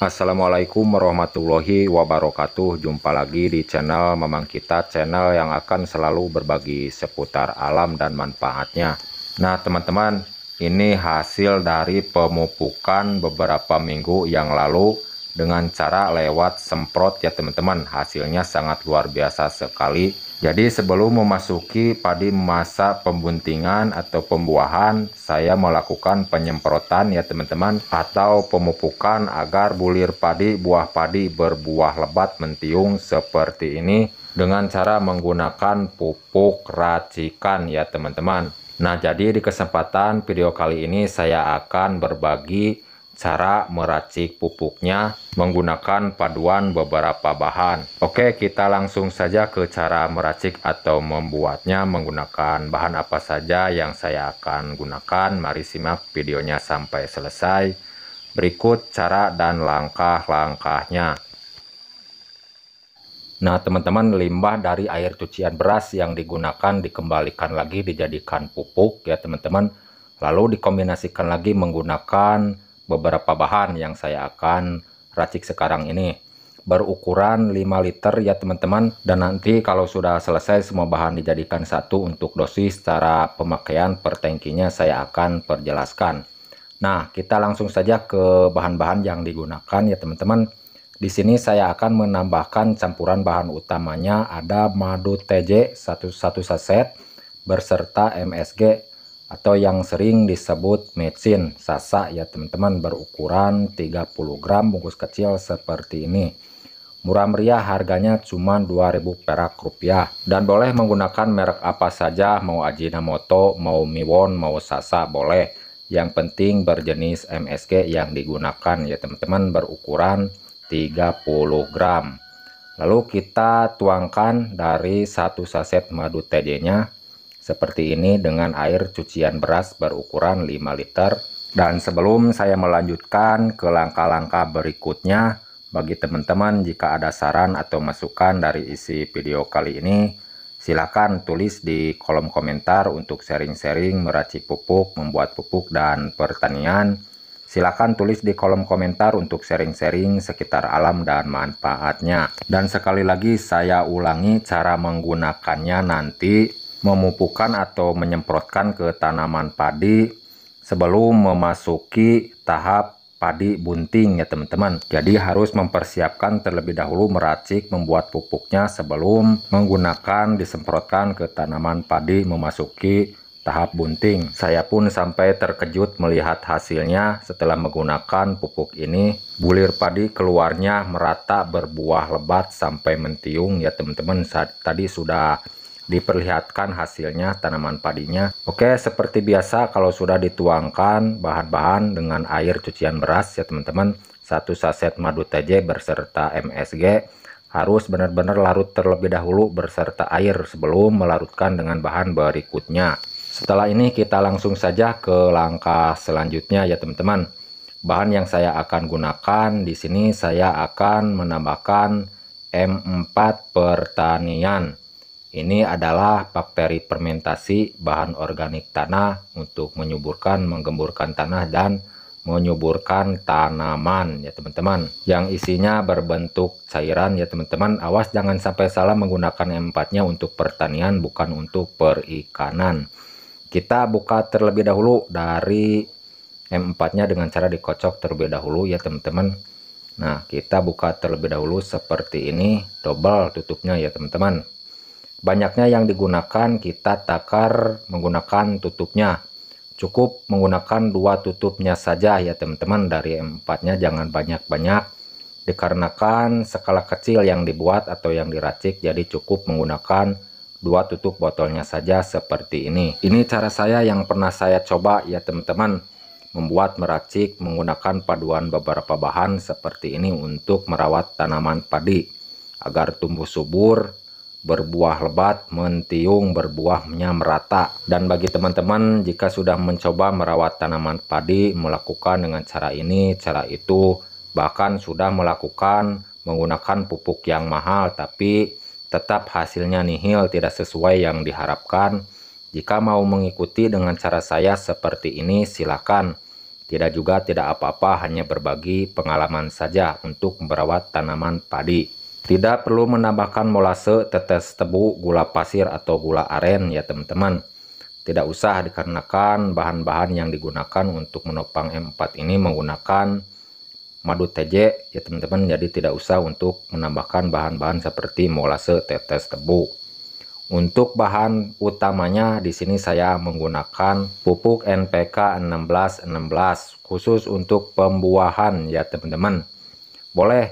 Assalamualaikum warahmatullahi wabarakatuh. Jumpa lagi di channel Mamang Kita, channel yang akan selalu berbagi seputar alam dan manfaatnya. Nah teman-teman, ini hasil dari pemupukan beberapa minggu yang lalu dengan cara lewat semprot ya teman-teman. Hasilnya sangat luar biasa sekali. Jadi sebelum memasuki padi masa pembuntingan atau pembuahan, saya melakukan penyemprotan ya teman-teman, atau pemupukan agar bulir padi, buah padi berbuah lebat mentiung seperti ini dengan cara menggunakan pupuk racikan ya teman-teman. Nah jadi di kesempatan video kali ini saya akan berbagi cara meracik pupuknya menggunakan paduan beberapa bahan. Oke, kita langsung saja ke cara meracik atau membuatnya menggunakan bahan apa saja yang saya akan gunakan. Mari simak videonya sampai selesai. Berikut cara dan langkah-langkahnya. Nah teman-teman, limbah dari air cucian beras yang digunakan dikembalikan lagi dijadikan pupuk ya teman-teman. Lalu dikombinasikan lagi menggunakan beberapa bahan yang saya akan racik sekarang ini. Berukuran 5 liter ya teman-teman. Dan nanti kalau sudah selesai semua bahan dijadikan satu untuk dosis, cara pemakaian per tangkinya saya akan perjelaskan. Nah kita langsung saja ke bahan-bahan yang digunakan ya teman-teman. Di sini saya akan menambahkan campuran bahan utamanya, ada madu TJ 1 saset berserta MSG atau yang sering disebut mecin sasa ya teman-teman, berukuran 30 gram bungkus kecil seperti ini. Murah meriah, harganya cuma 2000 perak rupiah, dan boleh menggunakan merek apa saja, mau Ajinomoto, mau Miwon, mau Sasa boleh. Yang penting berjenis MSG yang digunakan ya teman-teman, berukuran 30 gram. Lalu kita tuangkan dari 1 saset madu TJ nya seperti ini dengan air cucian beras berukuran 5 liter. Dan sebelum saya melanjutkan ke langkah-langkah berikutnya, bagi teman-teman jika ada saran atau masukan dari isi video kali ini, silakan tulis di kolom komentar untuk sharing-sharing meracik pupuk, membuat pupuk dan pertanian. Silakan tulis di kolom komentar untuk sharing-sharing sekitar alam dan manfaatnya. Dan sekali lagi saya ulangi cara menggunakannya nanti, memupukkan atau menyemprotkan ke tanaman padi sebelum memasuki tahap padi bunting ya teman-teman. Jadi harus mempersiapkan terlebih dahulu meracik membuat pupuknya sebelum menggunakan disemprotkan ke tanaman padi memasuki tahap bunting. Saya pun sampai terkejut melihat hasilnya setelah menggunakan pupuk ini. Bulir padi keluarnya merata, berbuah lebat sampai mentiung ya teman-teman. Tadi sudah diperlihatkan hasilnya tanaman padinya. Oke, seperti biasa kalau sudah dituangkan bahan-bahan dengan air cucian beras ya teman-teman, 1 saset madu TJ berserta MSG harus benar-benar larut terlebih dahulu berserta air sebelum melarutkan dengan bahan berikutnya. Setelah ini kita langsung saja ke langkah selanjutnya ya teman-teman. Bahan yang saya akan gunakan di sini, saya akan menambahkan M4 pertanian. Ini adalah bakteri fermentasi bahan organik tanah untuk menyuburkan, menggemburkan tanah dan menyuburkan tanaman ya teman-teman. Yang isinya berbentuk cairan ya teman-teman. Awas jangan sampai salah menggunakan M4-nya untuk pertanian, bukan untuk perikanan. Kita buka terlebih dahulu dari M4-nya dengan cara dikocok terlebih dahulu ya teman-teman. Nah kita buka terlebih dahulu seperti ini, double tutupnya ya teman-teman. Banyaknya yang digunakan kita takar menggunakan tutupnya. Cukup menggunakan 2 tutupnya saja ya teman-teman, dari M4-nya jangan banyak-banyak. Dikarenakan skala kecil yang dibuat atau yang diracik, jadi cukup menggunakan 2 tutup botolnya saja seperti ini. Ini cara saya yang pernah saya coba ya teman-teman, membuat meracik menggunakan paduan beberapa bahan seperti ini untuk merawat tanaman padi agar tumbuh subur, berbuah lebat, mentiung, berbuahnya merata. Dan bagi teman-teman jika sudah mencoba merawat tanaman padi melakukan dengan cara ini, cara itu, bahkan sudah melakukan menggunakan pupuk yang mahal tapi tetap hasilnya nihil, tidak sesuai yang diharapkan. Jika mau mengikuti dengan cara saya seperti ini, silakan. tidak apa-apa, hanya berbagi pengalaman saja untuk merawat tanaman padi. Tidak perlu menambahkan molase, tetes tebu, gula pasir atau gula aren ya teman-teman. Tidak usah, dikarenakan bahan-bahan yang digunakan untuk menopang M4 ini menggunakan madu TJ ya teman-teman. Jadi tidak usah untuk menambahkan bahan-bahan seperti molase, tetes tebu. Untuk bahan utamanya di sini saya menggunakan pupuk NPK 1616 khusus untuk pembuahan ya teman-teman. Boleh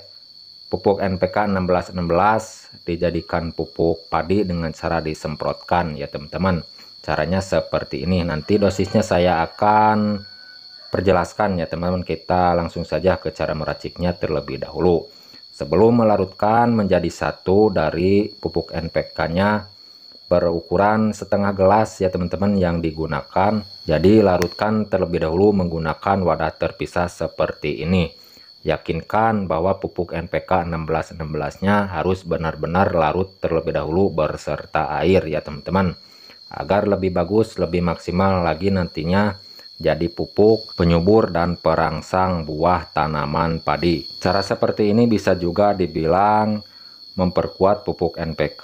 pupuk NPK 1616 dijadikan pupuk padi dengan cara disemprotkan ya teman-teman. Caranya seperti ini. Nanti dosisnya saya akan perjelaskan ya teman-teman. Kita langsung saja ke cara meraciknya terlebih dahulu. Sebelum melarutkan menjadi satu dari pupuk NPK-nya berukuran setengah gelas ya teman-teman yang digunakan. Jadi larutkan terlebih dahulu menggunakan wadah terpisah seperti ini. Yakinkan bahwa pupuk NPK 1616-nya harus benar-benar larut terlebih dahulu berserta air ya teman-teman, agar lebih bagus, lebih maksimal lagi nantinya jadi pupuk penyubur dan perangsang buah tanaman padi. Cara seperti ini bisa juga dibilang memperkuat pupuk NPK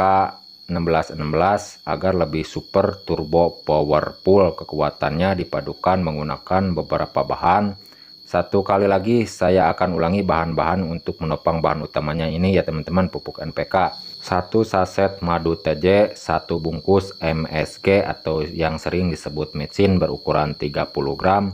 1616 agar lebih super turbo powerful kekuatannya dipadukan menggunakan beberapa bahan. Satu kali lagi saya akan ulangi bahan-bahan untuk menopang bahan utamanya ini ya teman-teman. Pupuk NPK 1 saset madu TJ, 1 bungkus MSG atau yang sering disebut micin berukuran 30 gram.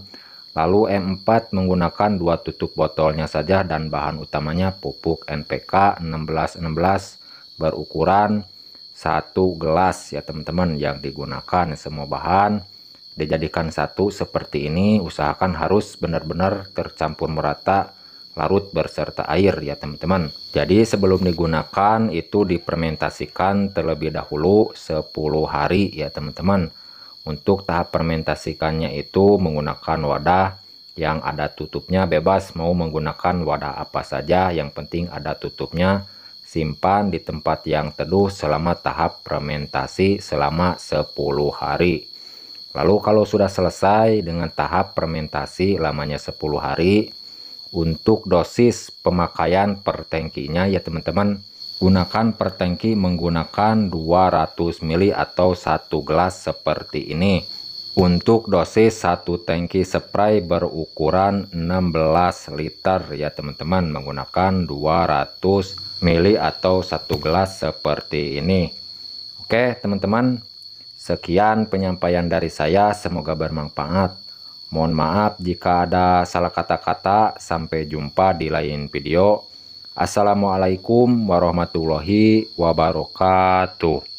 Lalu M4 menggunakan 2 tutup botolnya saja, dan bahan utamanya pupuk NPK 1616 berukuran 1 gelas ya teman-teman yang digunakan. Semua bahan dijadikan satu seperti ini. Usahakan harus benar-benar tercampur merata, larut berserta air ya teman-teman. Jadi sebelum digunakan itu difermentasikan terlebih dahulu 10 hari ya teman-teman. Untuk tahap fermentasikannya itu menggunakan wadah yang ada tutupnya, bebas mau menggunakan wadah apa saja, yang penting ada tutupnya. Simpan di tempat yang teduh selama tahap fermentasi selama 10 hari. Lalu kalau sudah selesai dengan tahap fermentasi lamanya 10 hari, untuk dosis pemakaian per tangkinya ya teman-teman, gunakan per tangki menggunakan 200 ml atau 1 gelas seperti ini. Untuk dosis 1 tangki spray berukuran 16 liter ya teman-teman, menggunakan 200 ml atau 1 gelas seperti ini. Oke teman-teman, sekian penyampaian dari saya, semoga bermanfaat. Mohon maaf jika ada salah kata-kata. Sampai jumpa di lain video. Assalamualaikum warahmatullahi wabarakatuh.